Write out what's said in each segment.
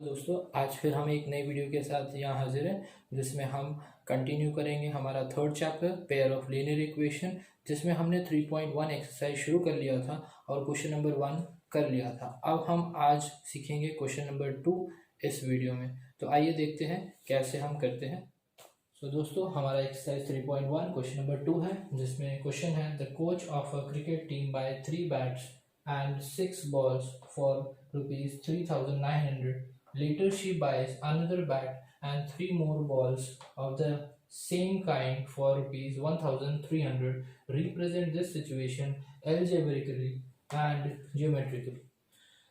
दोस्तों आज फिर हम एक नई वीडियो के साथ यहाँ हाजिर हैं जिसमें हम कंटिन्यू करेंगे हमारा third chapter pair of linear equation, जिसमें हमने 3.1 एक्सरसाइज शुरू कर लिया था और क्वेश्चन नंबर 1 कर लिया था। अब हम आज सीखेंगे क्वेश्चन नंबर 2 इस वीडियो में। तो आइए देखते हैं कैसे हम करते हैं। दोस्तों हमारा एक्सरसाइज 3.1 क्वेश्चन नंबर 2 है, जिसमें क्वेश्चन है the coach of a cricket team by 3 bats and 6 balls for rupees 3,900. Later she buys another bat and 3 more balls of the same kind for rupees 1,300. Represent this situation algebraically and geometrically.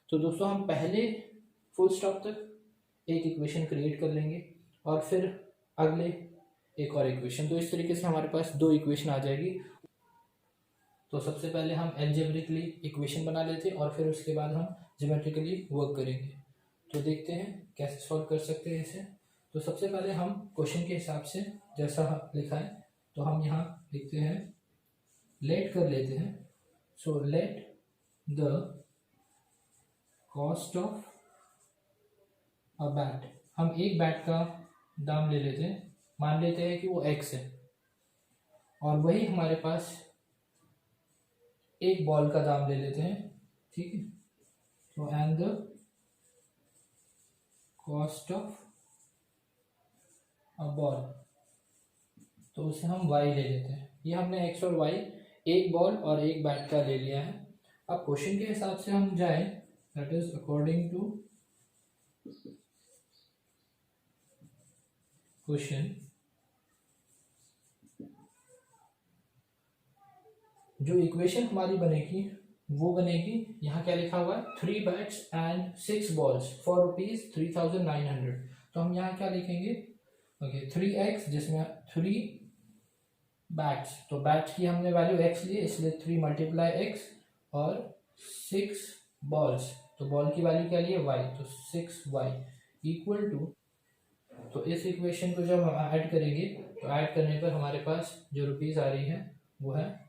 तो दोस्तों हम पहले full stop तक एक equation create कर लेंगे और फिर अगले एक और इक्वेशन। तो इस तरीके से हमारे पास दो इक्वेशन आ जाएगी। तो सबसे पहले हम एल्जेब्रिकली इक्वेशन बना लेते हैं और फिर उसके बाद हम ज्योमेट्रिकली वर्क करेंगे। तो देखते हैं कैसे सॉल्व कर सकते हैं इसे। तो सबसे पहले हम क्वेश्चन के हिसाब से जैसा लिखा है तो हम यहाँ लिखते हैं, लेट कर लेते हैं। So let the cost of a bat, हम एक बैट का दाम ले लेते हैं, मान लेते हैं कि वो x है, और वही हमारे पास एक बॉल का दाम ले लेते हैं, ठीक है। तो and the cost of a ball, तो उसे हम y ले लेते हैं। ये हमने x और y एक बॉल और एक बैट का ले लिया है। अब क्वेश्चन के हिसाब से हम जाएं, that is according to question, जो इक्वेशन हमारी बनेगी वो बनेगी, यहाँ क्या लिखा हुआ है, 3 bats and 6 balls for rupees 3,900। तो हम यहाँ क्या लिखेंगे, ओके 3x, जिसमें 3 बैट्स, तो बैट्स की हमने वैल्यू x ली इसलिए 3 मल्टीप्लाई x, और 6 बॉल्स, तो बॉल की वैल्यू क्या ली है y, तो 6y इक्वल टू, तो इस इक्वेशन को जब हम ऐड करेंगे तो ऐड करने पर हमारे पास जो रुपीज आ रही है वो है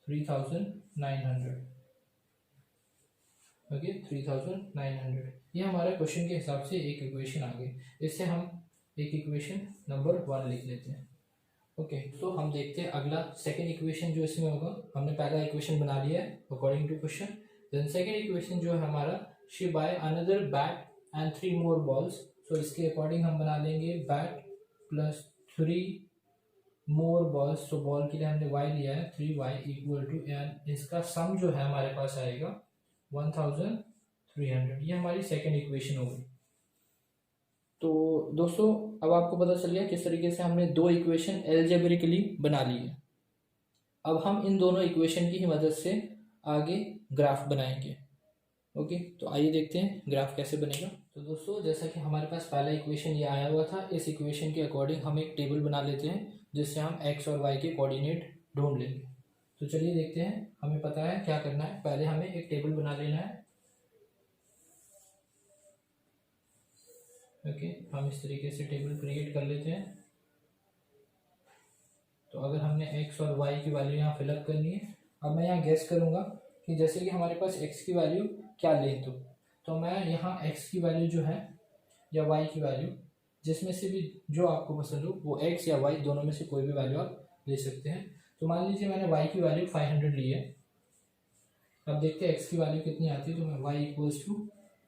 3,900। ओके 3,900, ये हमारा क्वेश्चन के हिसाब से एक इक्वेशन आ गई। इससे हम एक इक्वेशन नंबर 1 लिख लेते हैं। ओके तो हम देखते हैं अगला सेकंड इक्वेशन जो इसमें होगा। हमने पहला इक्वेशन बना लिया है according to question. Then second equation जो है हमारा, she buy another bat and 3 more balls. So इसके अकॉर्डिंग हम बना लेंगे बैट प्लस 3 मोर बॉल्स। तो बॉल के लिए हमने y लिया है 3y इक्वल टू, एंड इसका सम जो है हमारे पास आएगा 1,300। ये हमारी सेकंड इक्वेशन होगी। तो दोस्तों अब आपको पता चल गया किस तरीके से हमने दो इक्वेशन एल्जेब्रिकली बना ली है। अब हम इन दोनों इक्वेशन की ही मदद से आगे ग्राफ बनाएंगे। ओके तो आइए देखते हैं ग्राफ कैसे बनेगा। तो दोस्तों जैसा कि हमारे पास पहला इक्वेशन ये आया हुआ था, इस इक्वेशन के अकॉर्डिंग हम एक टेबल बना लेते हैं जिससे हम x और y के कोऑर्डिनेट ढूंढ लेंगे। तो चलिए देखते हैं, हमें पता है क्या करना है। पहले हमें एक टेबल बना लेना है। ओके हम इस तरीके से टेबल क्रिएट कर लेते हैं। तो अगर हमने x और y की वैल्यू यहाँ फिलअप करनी है, अब मैं यहाँ गेस करूँगा कि जैसे कि हमारे पास x की वैल्यू क्या लें, तो मैं यहाँ x की वैल्यू जो है या y की वैल्यू, जिसमें से भी जो आपको पसंद हो, वो x या y दोनों में से कोई भी वैल्यू आप ले सकते हैं। तो मान लीजिए मैंने y की वैल्यू 500 ली है। अब देखते हैं x की वैल्यू कितनी आती है। तो मैं y इक्वल्स टू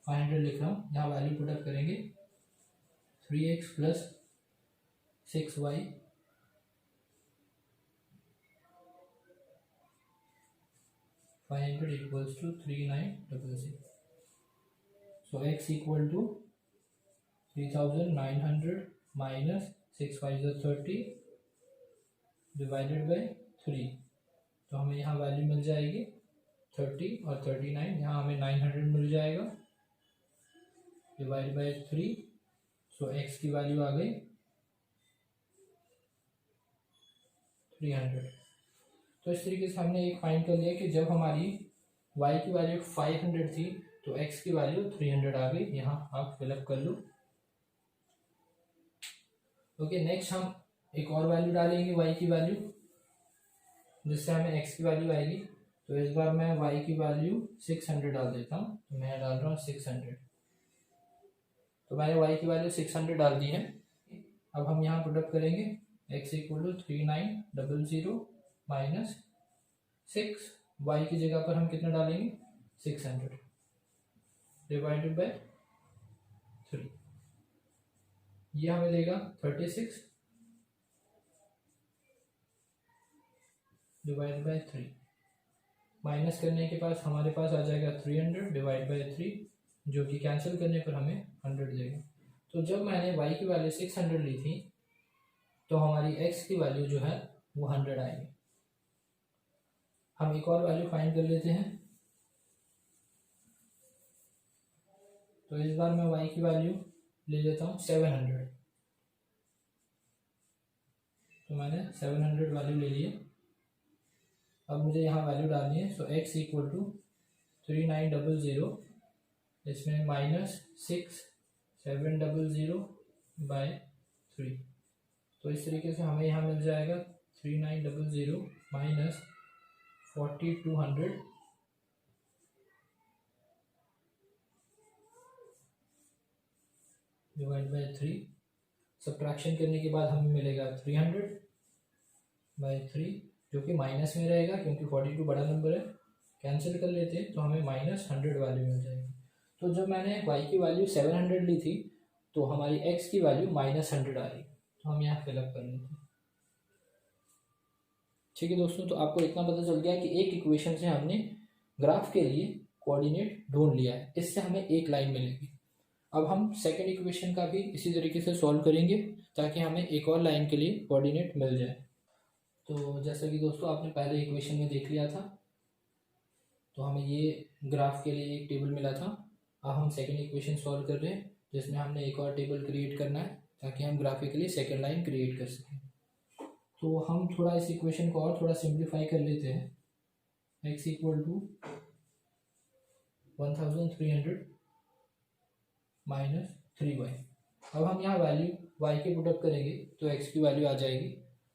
500 लिख रहा हूँ। यहाँ वैल्यू पुटअप करेंगे 3x plus 6y, equals to 3966। So x equal to 3,900 minus 6y जो 30 डिवाइडेड बाई 3। तो हमें यहाँ वैल्यू मिल जाएगी 30 और 39, यहाँ हमें 900 मिल जाएगा डिवाइड बाई 3। सो x की वैल्यू आ गई 300। तो इस तरीके से हमने एक फाइंड कर लिया कि जब हमारी y की वैल्यू 500 थी तो x की वैल्यू 300 आ गई। यहाँ आप फिलअप कर लो। ओके नेक्स्ट हम एक और वैल्यू डालेंगे y की वैल्यू, जिससे हमें x की वैल्यू आएगी। तो इस बार मैं y की वैल्यू 600 डाल देता हूँ। तो मैं डाल रहा हूँ 600। तो मैंने y की वैल्यू 600 डाल दी है। अब हम यहाँ पुटअप करेंगे x equal to 3900 minus 6, y की जगह पर हम कितना डालेंगे 600 डिवाइडेड बाय 3, ये हमें देगा 36 डिवाइड बाय 3, माइनस करने के पास हमारे पास आ जाएगा 300 डिवाइड बाय 3, जो कि कैंसिल करने पर हमें 100 देगा। तो जब मैंने y की वैल्यू 600 ली थी तो हमारी x की वैल्यू जो है वो 100 आएगी। हम एक और वैल्यू फाइंड कर लेते हैं। तो इस बार मैं y की वैल्यू ले लेता हूँ 700। तो मैंने 700 वैल्यू ले लिए। अब मुझे यहाँ वैल्यू डालनी है। सो x इक्वल टू 3900, इसमें माइनस 6700 बाय 3। तो इस तरीके से हमें यहाँ मिल जाएगा 3900 माइनस 4200 डिवाइड बाय 3। सब्ट्रैक्शन करने के बाद हमें मिलेगा 300 बाय 3, जो कि माइनस में रहेगा क्योंकि 42 बड़ा नंबर है। कैंसिल कर लेते हैं तो हमें माइनस 100 वैल्यू मिल जाएगी। तो जब मैंने y की वैल्यू 700 ली थी तो हमारी x की वैल्यू माइनस 100 आ रही। तो हम यहाँ फिलअप कर लेते हैं। ठीक है दोस्तों, तो आपको इतना पता चल गया कि एक इक्वेशन से हमने ग्राफ के लिए कोऑर्डिनेट ढूंढ लिया है। इससे हमें एक लाइन मिलेगी। अब हम सेकंड इक्वेशन का भी इसी तरीके से सॉल्व करेंगे ताकि हमें एक और लाइन के लिए कोऑर्डिनेट मिल जाए। तो जैसा कि दोस्तों आपने पहले इक्वेशन में देख लिया था, तो हमें ये ग्राफ के लिए एक टेबल मिला था। अब हम सेकंड इक्वेशन सॉल्व कर रहे हैं जिसमें हमने एक और टेबल क्रिएट करना है ताकि हम ग्राफिकली सेकंड लाइन क्रिएट कर सकें। तो हम थोड़ा इस इक्वेशन को और थोड़ा सिंप्लीफाई कर लेते हैं। x equal to 1300 minus 3y। अब हम यहाँ वैल्यू y की पुटअप करेंगे तो x की वैल्यू आ जाएगी।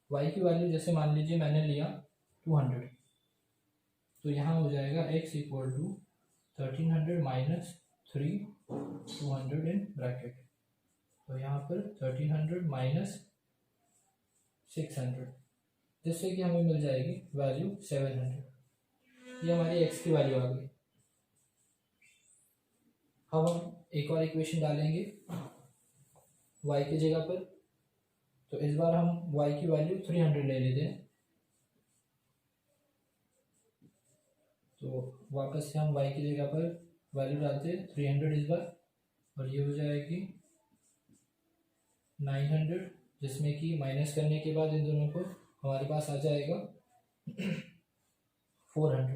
y की वैल्यू जैसे मान लीजिए मैंने लिया 200, तो यहाँ हो जाएगा x equal to 1300 minus 3 200 in bracket. तो यहाँ पर 1300 माइनस 600, जिससे कि हमें मिल जाएगी वैल्यू 700। ये हमारी x की वैल्यू आ गई। अब हम एक और इक्वेशन डालेंगे y की जगह पर। तो इस बार हम y की वैल्यू 300 ले लेते हैं। तो वापस से हम y की जगह पर वैल्यू डालते हैं 300 इस बार, और ये हो जाएगी 900, जिसमें कि माइनस करने के बाद इन दोनों को हमारे पास आ जाएगा 400।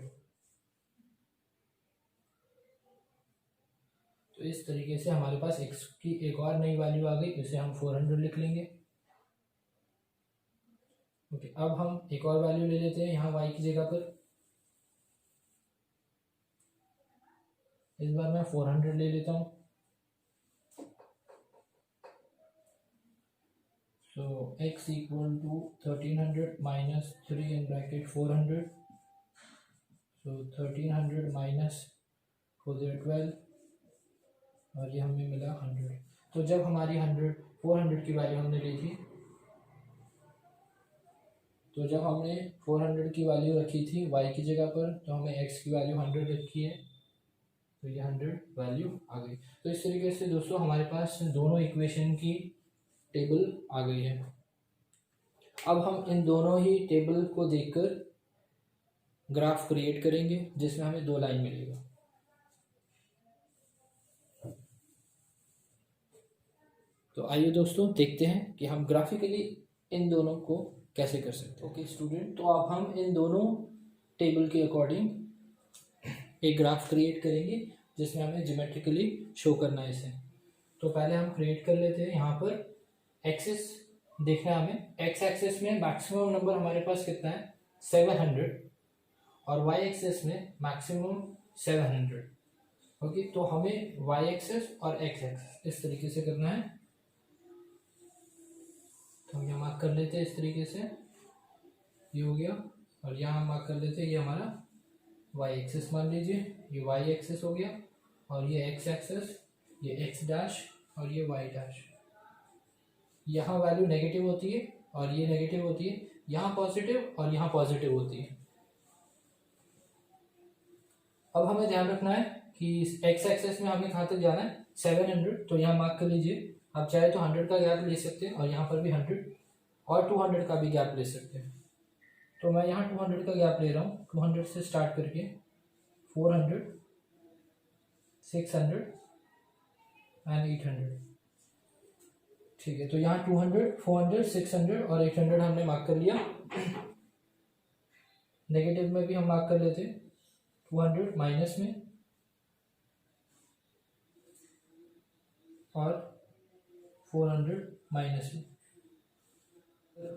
तो इस तरीके से हमारे पास x की एक और नई वैल्यू आ गई, जिसे हम 400 लिख लेंगे। ओके, अब हम एक और वैल्यू ले लेते हैं यहाँ y की जगह पर। इस बार मैं 400 ले लेता हूँ। So x equal to 1300 minus 3 in bracket 400. So 1300 minus 412, और ये हमें मिला 100। तो जब हमारी 400 की वैल्यू हमने ली थी, तो जब हमने 400 की वैल्यू रखी थी y की जगह पर, तो हमें x की वैल्यू 100 रखी है, तो ये 100 वैल्यू आ गई। तो इस तरीके से दोस्तों हमारे पास दोनों इक्वेशन की टेबल आ गई है। अब हम इन दोनों ही टेबल को देखकर ग्राफ क्रिएट करेंगे जिसमें हमें दो लाइन मिलेगा। तो आइए दोस्तों देखते हैं कि हम ग्राफिकली इन दोनों को कैसे कर सकते हैं। ओके स्टूडेंट, तो अब हम इन दोनों टेबल के अकॉर्डिंग एक ग्राफ क्रिएट करेंगे जिसमें हमें ज्योमेट्रिकली शो करना है इसे। तो पहले हम क्रिएट कर लेते हैं। यहाँ पर एक्सिस देखना है हमें। एक्स एक्सिस में मैक्सिमम नंबर हमारे पास कितना है 700, और वाई एक्सिस में मैक्सिमम 700। ओके, तो हमें वाई एक्सिस और एक्स एक्सिस इस तरीके से करना है। तो हम यहाँ मार्क कर लेते हैं इस तरीके से, ये हो गया। और यहाँ हम मार्क कर लेते हैं, ये हमारा वाई एक्सिस मान लीजिए, ये वाई एक्सिस हो गया, और ये एक्स एक्सिस, ये एक्स डैश और ये y डैश। यहाँ वैल्यू नेगेटिव होती है और ये नेगेटिव होती है, यहाँ पॉजिटिव और यहाँ पॉजिटिव होती है। अब हमें ध्यान रखना है कि एक्स एक्सेस में हमें कहाँ तक जाना है 700, तो यहाँ मार्क कर लीजिए। आप चाहे तो 100 का गैप ले सकते हैं और यहाँ पर भी 100 और 200 का भी गैप ले सकते हैं। तो मैं यहाँ 200 का गैप ले रहा हूँ, 200 से स्टार्ट करके 400, 600 एंड 800। ठीक है, तो यहाँ 200, 400, 600 और 800 हमने मार्क कर लिया। नेगेटिव में भी हम मार्क कर लेते, 200 माइनस में और 400 माइनस में।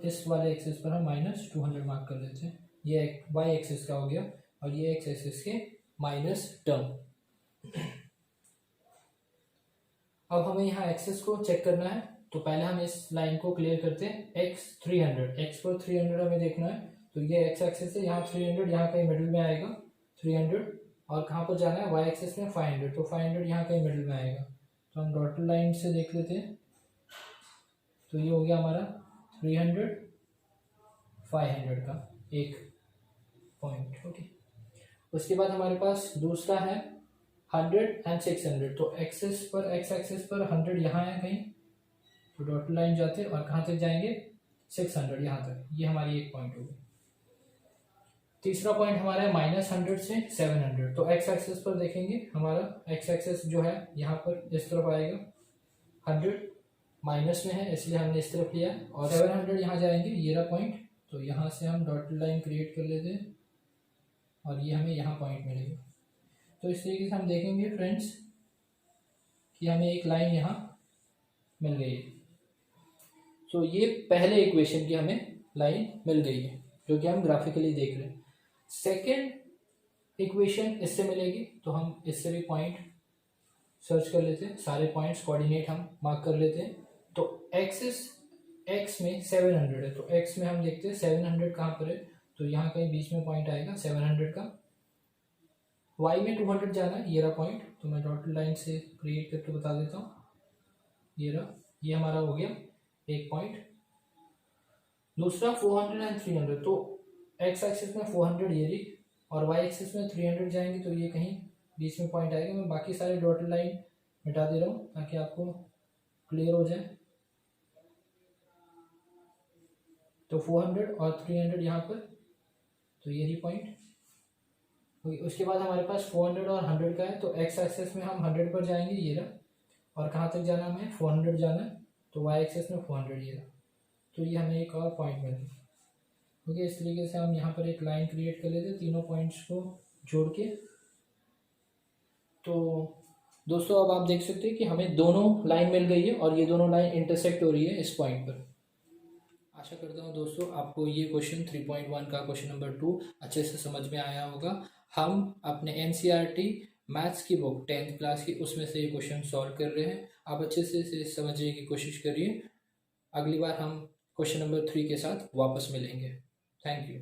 इस वाले एक्सिस पर हम -200 मार्क कर लेते हैं। ये वाई एक्सिस का हो गया और ये एक्स एक्सिस के माइनस टर्म। अब हमें यहाँ एक्सिस को चेक करना है, तो पहले हम इस लाइन को क्लियर करते हैं। x 300, x पर 300 हमें देखना है, तो ये x एक्सिस है, यहाँ 300 यहाँ कहीं मिडिल में आएगा 300, और कहाँ पर जाना है y एक्सिस में 500, तो 500 यहाँ कहीं मिडिल में आएगा। तो हम डॉटेड लाइन से देख लेते हैं, तो ये हो गया हमारा 300 500 का एक पॉइंट। ओके, उसके बाद हमारे पास दूसरा है 100 एंड 600, तो एक्सिस पर x एक्सिस पर 100 यहाँ है कहीं, तो डॉटेड लाइन जाते हैं और कहाँ तक जाएंगे 600 यहाँ तक। ये हमारी एक पॉइंट होगी। तीसरा पॉइंट हमारा है -100 से 700, तो x एक्सिस पर देखेंगे, हमारा x एक्सिस जो है यहाँ पर इस तरफ आएगा, 100 माइनस में है इसलिए हमने इस तरफ लिया, और 700 यहाँ जाएंगे, ये रहा पॉइंट। तो यहाँ से हम डॉटेड लाइन क्रिएट कर लेते हैं और ये हमें यहाँ पॉइंट मिलेगा। तो इस तरीके से हम देखेंगे फ्रेंड्स कि हमें एक लाइन यहाँ मिल गई है। तो ये पहले इक्वेशन की हमें लाइन मिल गई है जो कि हम ग्राफिकली देख रहे हैं। सेकेंड इक्वेशन इससे मिलेगी, तो हम इससे भी पॉइंट सर्च कर लेते हैं, सारे पॉइंट्स कोऑर्डिनेट हम मार्क कर लेते हैं। तो एक्सिस x में 700 है, तो x में हम देखते हैं 700 कहाँ पर है, तो यहाँ कहीं बीच में पॉइंट आएगा 700 का। y में 200 जाना है, ये रहा पॉइंट, तो मैं डॉटेड लाइन से क्रिएट करके बता देता हूँ, ये रहा, ये हमारा हो गया एक पॉइंट। दूसरा 400 एंड 300, तो x एक्सिस में 400 ये रही और y एक्सिस में 300 जाएंगे, तो ये कहीं बीच में पॉइंट आएगा। मैं बाकी सारे डॉटेड लाइन मिटा दे रहा हूँ ताकि आपको क्लियर हो जाए। तो 400 और 300 यहाँ पर, तो ये रही पॉइंट। उसके बाद हमारे पास 400 और 100 का है, तो x एक्सिस में हम 100 पर जाएंगे, ये रहा, और कहाँ तक जाना हमें 400 जाना है, तो y एक्सिस में 400 ये रहा, तो ये हमें एक और पॉइंट मिल गया। ओके, इस तरीके से हम यहाँ पर एक लाइन क्रिएट कर लेते हैं तीनों पॉइंट्स को जोड़ के। तो दोस्तों अब आप देख सकते हैं कि हमें दोनों लाइन मिल गई है और ये दोनों लाइन इंटरसेक्ट हो रही है इस पॉइंट पर। आशा करता हूँ दोस्तों आपको ये क्वेश्चन 3.1 का क्वेश्चन नंबर 2 अच्छे से समझ में आया होगा। हम अपने NCERT मैथ्स की बुक 10th क्लास की उसमें से ये क्वेश्चन सॉल्व कर रहे हैं। आप अच्छे से समझने की कोशिश करिए। अगली बार हम क्वेश्चन नंबर 3 के साथ वापस मिलेंगे। Thank you.